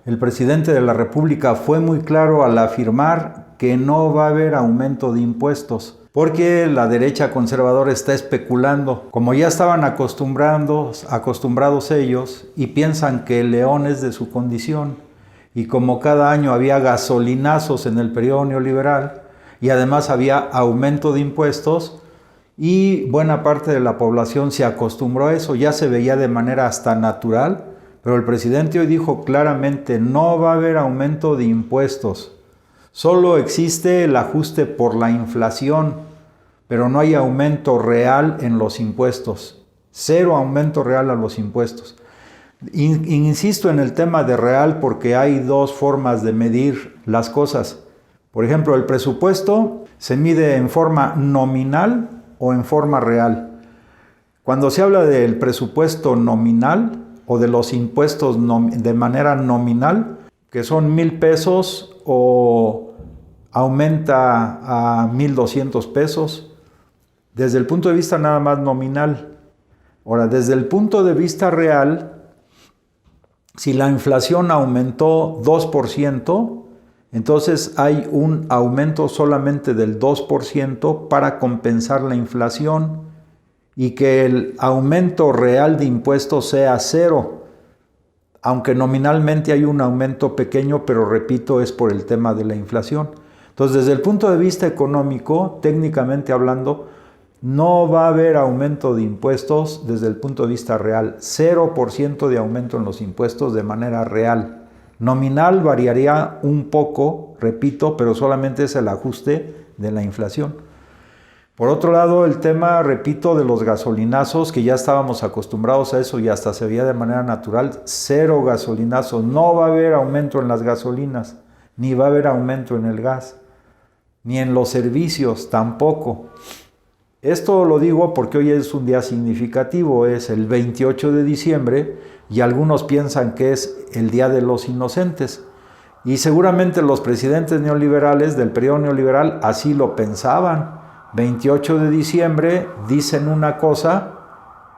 el presidente de la República fue muy claro al afirmar que no va a haber aumento de impuestos, porque la derecha conservadora está especulando, como ya estaban acostumbrados ellos, y piensan que el león es de su condición, y como cada año había gasolinazos en el periodo neoliberal, y además había aumento de impuestos, y buena parte de la población se acostumbró a eso, ya se veía de manera hasta natural, pero el presidente hoy dijo claramente, no va a haber aumento de impuestos. Solo existe el ajuste por la inflación, pero no hay aumento real en los impuestos. Cero aumento real a los impuestos. Insisto en el tema de real porque hay dos formas de medir las cosas. Por ejemplo, el presupuesto se mide en forma nominal o en forma real. Cuando se habla del presupuesto nominal o de los impuestos de manera nominal, que son 1,000 pesos o aumenta a 1,200 pesos, desde el punto de vista nada más nominal. Ahora, desde el punto de vista real, si la inflación aumentó 2%, entonces hay un aumento solamente del 2% para compensar la inflación y que el aumento real de impuestos sea cero. Aunque nominalmente hay un aumento pequeño, pero repito, es por el tema de la inflación. Entonces, desde el punto de vista económico, técnicamente hablando, no va a haber aumento de impuestos desde el punto de vista real. 0% de aumento en los impuestos de manera real. Nominal variaría un poco, repito, pero solamente es el ajuste de la inflación. Por otro lado, el tema, repito, de los gasolinazos, que ya estábamos acostumbrados a eso y hasta se veía de manera natural, cero gasolinazos. No va a haber aumento en las gasolinas, ni va a haber aumento en el gas, ni en los servicios tampoco. Esto lo digo porque hoy es un día significativo, es el 28 de diciembre y algunos piensan que es el Día de los Inocentes. Y seguramente los presidentes neoliberales del periodo neoliberal así lo pensaban. 28 de diciembre dicen una cosa,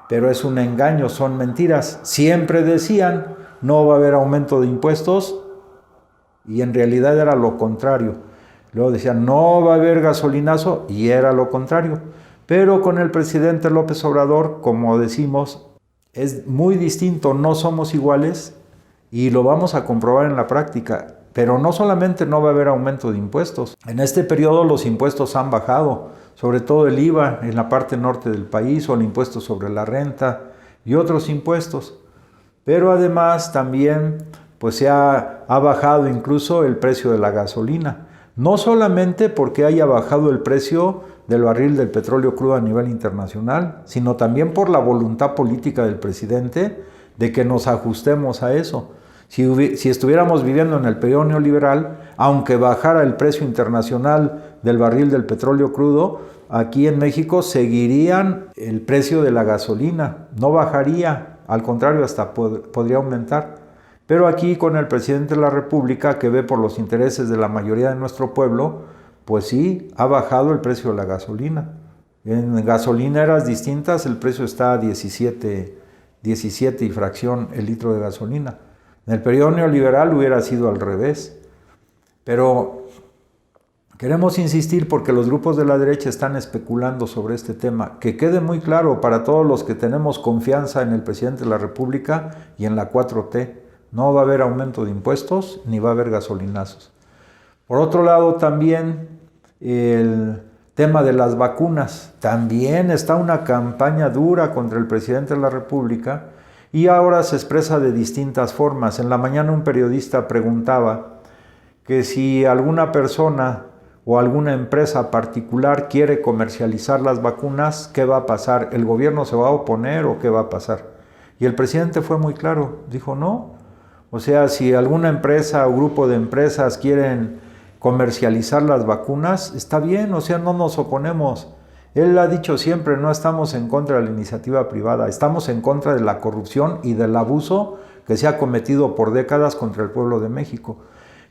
pero es un engaño, son mentiras. Siempre decían, no va a haber aumento de impuestos, y en realidad era lo contrario. Luego decían, no va a haber gasolinazo, y era lo contrario. Pero con el presidente López Obrador, como decimos, es muy distinto, no somos iguales, y lo vamos a comprobar en la práctica. Pero no solamente no va a haber aumento de impuestos. En este periodo los impuestos han bajado, sobre todo el IVA en la parte norte del país o el impuesto sobre la renta y otros impuestos. Pero además también pues se ha bajado incluso el precio de la gasolina. No solamente porque haya bajado el precio del barril del petróleo crudo a nivel internacional, sino también por la voluntad política del presidente de que nos ajustemos a eso. Si estuviéramos viviendo en el periodo neoliberal, aunque bajara el precio internacional del barril del petróleo crudo, aquí en México seguirían el precio de la gasolina, no bajaría, al contrario, hasta podría aumentar. Pero aquí con el presidente de la República, que ve por los intereses de la mayoría de nuestro pueblo, pues sí, ha bajado el precio de la gasolina. En gasolineras distintas el precio está a 17 y fracción el litro de gasolina. En el periodo neoliberal hubiera sido al revés. Pero queremos insistir porque los grupos de la derecha están especulando sobre este tema. Que quede muy claro para todos los que tenemos confianza en el presidente de la República y en la 4T. No va a haber aumento de impuestos ni va a haber gasolinazos. Por otro lado, también el tema de las vacunas. También está una campaña dura contra el presidente de la República y ahora se expresa de distintas formas. En la mañana un periodista preguntaba que si alguna persona o alguna empresa particular quiere comercializar las vacunas, ¿qué va a pasar? ¿El gobierno se va a oponer o qué va a pasar? Y el presidente fue muy claro, dijo no. O sea, si alguna empresa o grupo de empresas quieren comercializar las vacunas, está bien, o sea, no nos oponemos. Él ha dicho siempre, no estamos en contra de la iniciativa privada, estamos en contra de la corrupción y del abuso que se ha cometido por décadas contra el pueblo de México.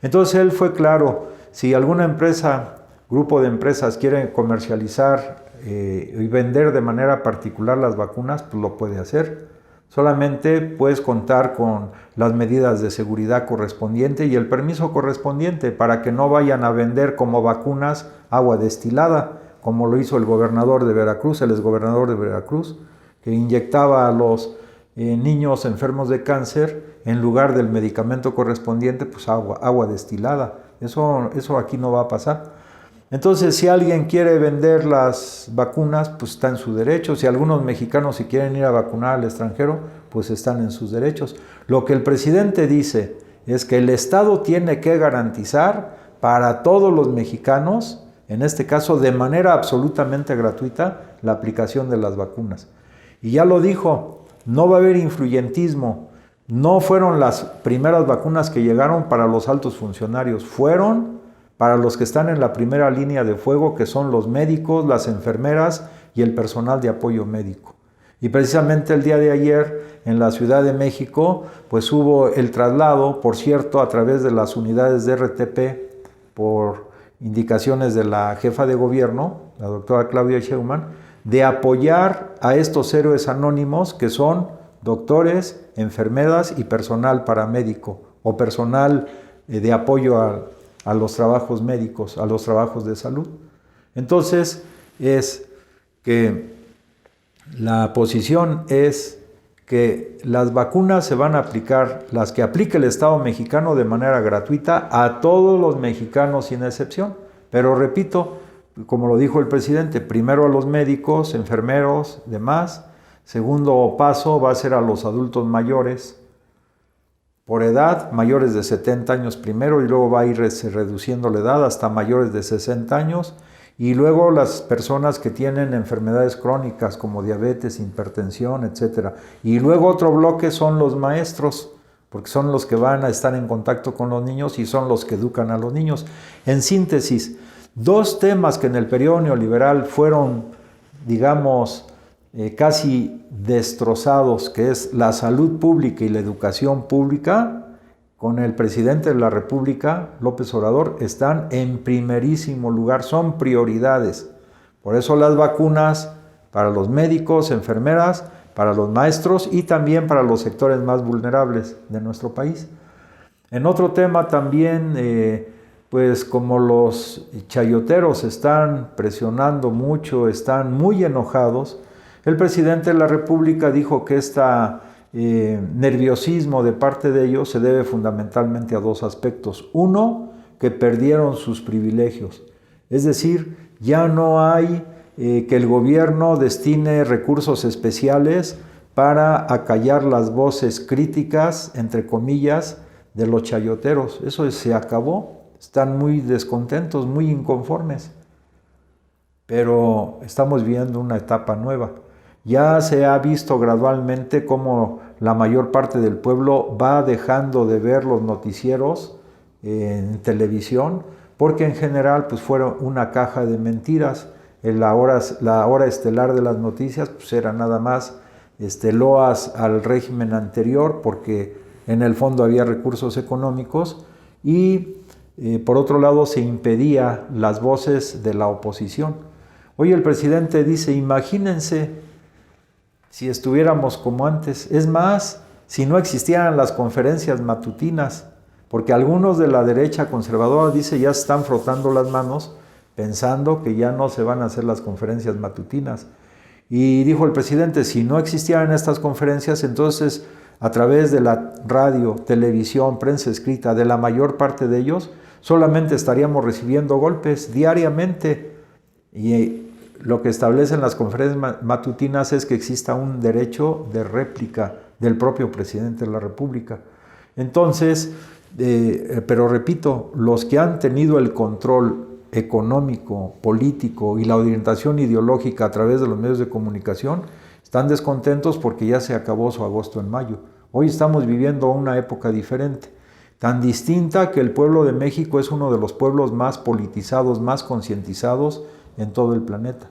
Entonces él fue claro, si alguna empresa, grupo de empresas quiere comercializar y vender de manera particular las vacunas, pues lo puede hacer. Solamente puedes contar con las medidas de seguridad correspondientes y el permiso correspondiente para que no vayan a vender como vacunas agua destilada, como lo hizo el gobernador de Veracruz, el exgobernador de Veracruz, que inyectaba a los niños enfermos de cáncer, en lugar del medicamento correspondiente, pues agua destilada. Eso aquí no va a pasar. Entonces, si alguien quiere vender las vacunas, pues está en su derecho. Si algunos mexicanos si quieren ir a vacunar al extranjero, pues están en sus derechos. Lo que el presidente dice es que el Estado tiene que garantizar para todos los mexicanos, en este caso de manera absolutamente gratuita, la aplicación de las vacunas. Y ya lo dijo, no va a haber influyentismo. No fueron las primeras vacunas que llegaron para los altos funcionarios, fueron para los que están en la primera línea de fuego, que son los médicos, las enfermeras y el personal de apoyo médico. Y precisamente el día de ayer en la Ciudad de México, pues hubo el traslado, por cierto, a través de las unidades de RTP, por indicaciones de la jefa de gobierno, la doctora Claudia Sheinbaum, de apoyar a estos héroes anónimos que son doctores, enfermeras y personal paramédico o personal de apoyo a los trabajos médicos, a los trabajos de salud. Entonces, es que la posición es que las vacunas se van a aplicar, las que aplique el Estado mexicano de manera gratuita a todos los mexicanos sin excepción. Pero repito, como lo dijo el presidente, primero a los médicos, enfermeros, demás. Segundo paso va a ser a los adultos mayores, por edad, mayores de 70 años primero, y luego va a ir reduciendo la edad hasta mayores de 60 años, y luego las personas que tienen enfermedades crónicas como diabetes, hipertensión, etc. Y luego otro bloque son los maestros, porque son los que van a estar en contacto con los niños y son los que educan a los niños. En síntesis, dos temas que en el periodo neoliberal fueron, digamos, casi destrozados, que es la salud pública y la educación pública, con el presidente de la República, López Obrador, están en primerísimo lugar, son prioridades. Por eso las vacunas para los médicos, enfermeras, para los maestros y también para los sectores más vulnerables de nuestro país. En otro tema también, pues como los chayoteros están presionando mucho, están muy enojados, el presidente de la República dijo que este nerviosismo de parte de ellos se debe fundamentalmente a dos aspectos. Uno, que perdieron sus privilegios. Es decir, ya no hay que el gobierno destine recursos especiales para acallar las voces críticas, entre comillas, de los chayoteros. Eso se acabó. Están muy descontentos, muy inconformes. Pero estamos viviendo una etapa nueva. Ya se ha visto gradualmente cómo la mayor parte del pueblo va dejando de ver los noticieros en televisión, porque en general pues fueron una caja de mentiras. La hora estelar de las noticias pues era nada más loas al régimen anterior, porque en el fondo había recursos económicos, y por otro lado se impedía las voces de la oposición. Hoy el presidente dice, imagínense si estuviéramos como antes. Es más, si no existieran las conferencias matutinas, porque algunos de la derecha conservadora, dice, ya se están frotando las manos pensando que ya no se van a hacer las conferencias matutinas. Y dijo el presidente, si no existieran estas conferencias, entonces a través de la radio, televisión, prensa escrita, de la mayor parte de ellos, solamente estaríamos recibiendo golpes diariamente. Y lo que establecen las conferencias matutinas es que exista un derecho de réplica del propio presidente de la República. Entonces, pero repito, los que han tenido el control económico, político y la orientación ideológica a través de los medios de comunicación están descontentos porque ya se acabó su agosto en mayo. Hoy estamos viviendo una época diferente, tan distinta que el pueblo de México es uno de los pueblos más politizados, más concientizados en todo el planeta.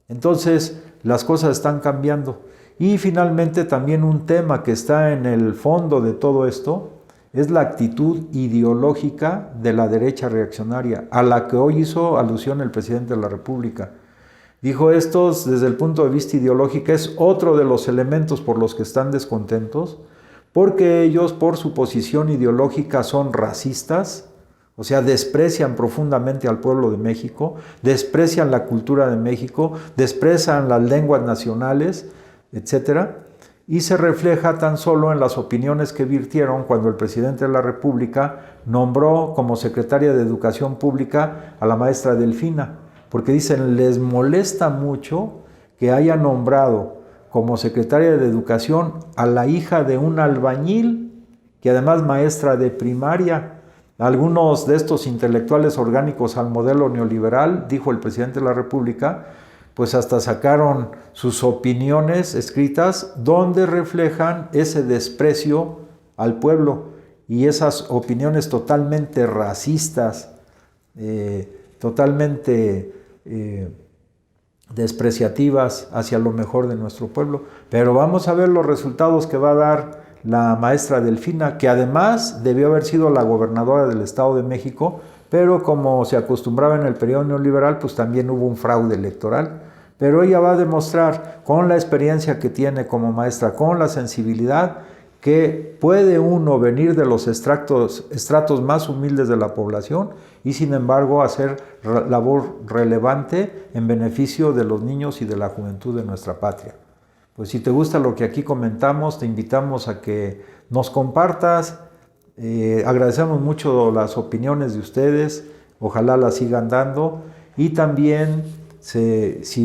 Entonces, las cosas están cambiando. Y finalmente también un tema que está en el fondo de todo esto es la actitud ideológica de la derecha reaccionaria, a la que hoy hizo alusión el presidente de la República. Dijo, estos desde el punto de vista ideológico es otro de los elementos por los que están descontentos, porque ellos por su posición ideológica son racistas, o sea, desprecian profundamente al pueblo de México, desprecian la cultura de México, desprecian las lenguas nacionales, etc. Y se refleja tan solo en las opiniones que virtieron cuando el presidente de la República nombró como secretaria de Educación Pública a la maestra Delfina, porque dicen, les molesta mucho que haya nombrado como secretaria de Educación a la hija de un albañil, que además maestra de primaria. Algunos de estos intelectuales orgánicos al modelo neoliberal, dijo el presidente de la República, pues hasta sacaron sus opiniones escritas donde reflejan ese desprecio al pueblo y esas opiniones totalmente racistas, totalmente despreciativas hacia lo mejor de nuestro pueblo. Pero vamos a ver los resultados que va a dar la maestra Delfina, que además debió haber sido la gobernadora del Estado de México, pero como se acostumbraba en el periodo neoliberal, pues también hubo un fraude electoral. Pero ella va a demostrar, con la experiencia que tiene como maestra, con la sensibilidad, que puede uno venir de los estratos más humildes de la población y sin embargo hacer labor relevante en beneficio de los niños y de la juventud de nuestra patria. Pues si te gusta lo que aquí comentamos, te invitamos a que nos compartas. Agradecemos mucho las opiniones de ustedes, ojalá las sigan dando y también si